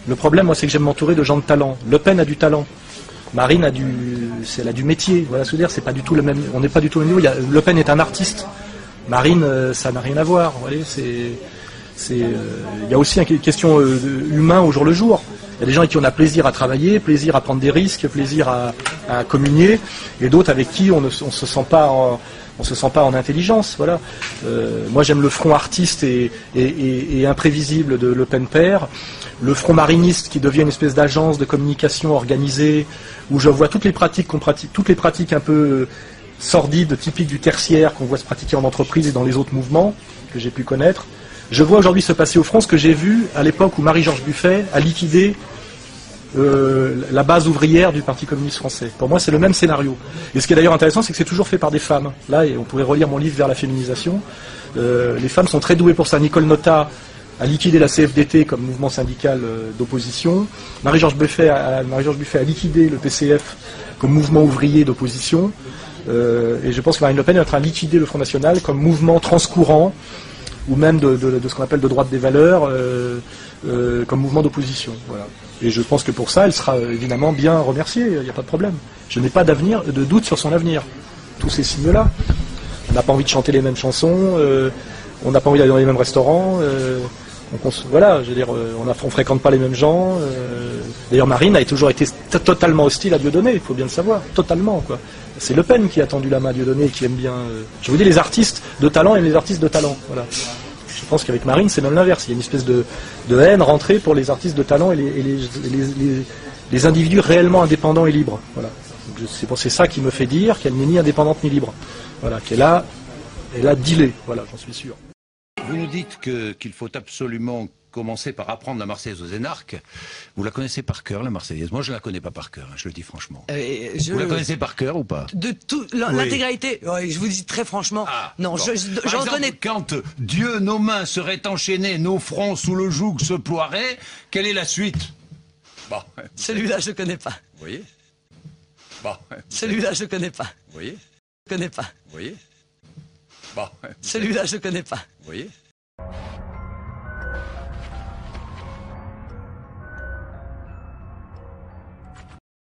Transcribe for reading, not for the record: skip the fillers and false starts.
Le problème, moi, c'est que j'aime m'entourer de gens de talent. Le Pen a du talent. Marine elle a du métier. Voilà, se dire, c'est pas du tout le même. On n'est pas du tout au même niveau. Le Pen est un artiste. Marine, ça n'a rien à voir. Vous voyez, il y a aussi une question humain au jour le jour. Il y a des gens avec qui on a plaisir à travailler, plaisir à prendre des risques, plaisir à communier, et d'autres avec qui on se sent pas en intelligence. Voilà. Moi, j'aime le front artiste et imprévisible de Le Pen père, le front mariniste qui devient une espèce d'agence de communication organisée où je vois toutes les pratiques toutes les pratiques un peu sordides, typiques du tertiaire qu'on voit se pratiquer en entreprise et dans les autres mouvements que j'ai pu connaître. Je vois aujourd'hui se passer au front ce que j'ai vu à l'époque où Marie-Georges Buffet a liquidé la base ouvrière du Parti communiste français. Pour moi, c'est le même scénario. Et ce qui est d'ailleurs intéressant, c'est que c'est toujours fait par des femmes. Là, et on pourrait relire mon livre Vers la féminisation. Les femmes sont très douées pour ça. Nicole Notat a liquidé la CFDT comme mouvement syndical d'opposition. Marie-Georges Buffet a liquidé le PCF comme mouvement ouvrier d'opposition. Et je pense que Marine Le Pen est en train de liquider le Front National comme mouvement transcourant, ou même de ce qu'on appelle de droite des valeurs, comme mouvement d'opposition. Voilà. Et je pense que pour ça, elle sera évidemment bien remerciée, il n'y a pas de problème. Je n'ai pas de doute sur son avenir. Tous ces signes-là. On n'a pas envie de chanter les mêmes chansons, on n'a pas envie d'aller dans les mêmes restaurants, voilà, je veux dire, on ne fréquente pas les mêmes gens. D'ailleurs, Marine a toujours été totalement hostile à Dieudonné, il faut bien le savoir, totalement, quoi. C'est Le Pen qui a tendu la main à Dieudonné et qui aime bien. Je vous dis, les artistes de talent aiment les artistes de talent. Voilà. Je pense qu'avec Marine, c'est même l'inverse. Il y a une espèce de haine rentrée pour les artistes de talent et les individus réellement indépendants et libres. Voilà. C'est ça qui me fait dire qu'elle n'est ni indépendante ni libre. Voilà, qu'elle a dealé. Voilà, j'en suis sûr. Vous nous dites qu'il faut absolument commencer par apprendre la Marseillaise aux énarques. Vous la connaissez par cœur, la Marseillaise? Moi, je ne la connais pas par cœur, je le dis franchement. Vous la connaissez par cœur ou pas? De tout, l'intégralité, oui, je vous dis très franchement, non, bon. j'en connais... Quand Dieu, nos mains seraient enchaînées, nos fronts sous le joug se ploieraient, quelle est la suite? Bon. Celui-là, je ne connais pas. Vous voyez? Bon. Celui-là, je ne connais pas. Vous voyez? Je ne connais pas. Vous voyez? Bon. Celui-là, je ne connais pas. Vous voyez?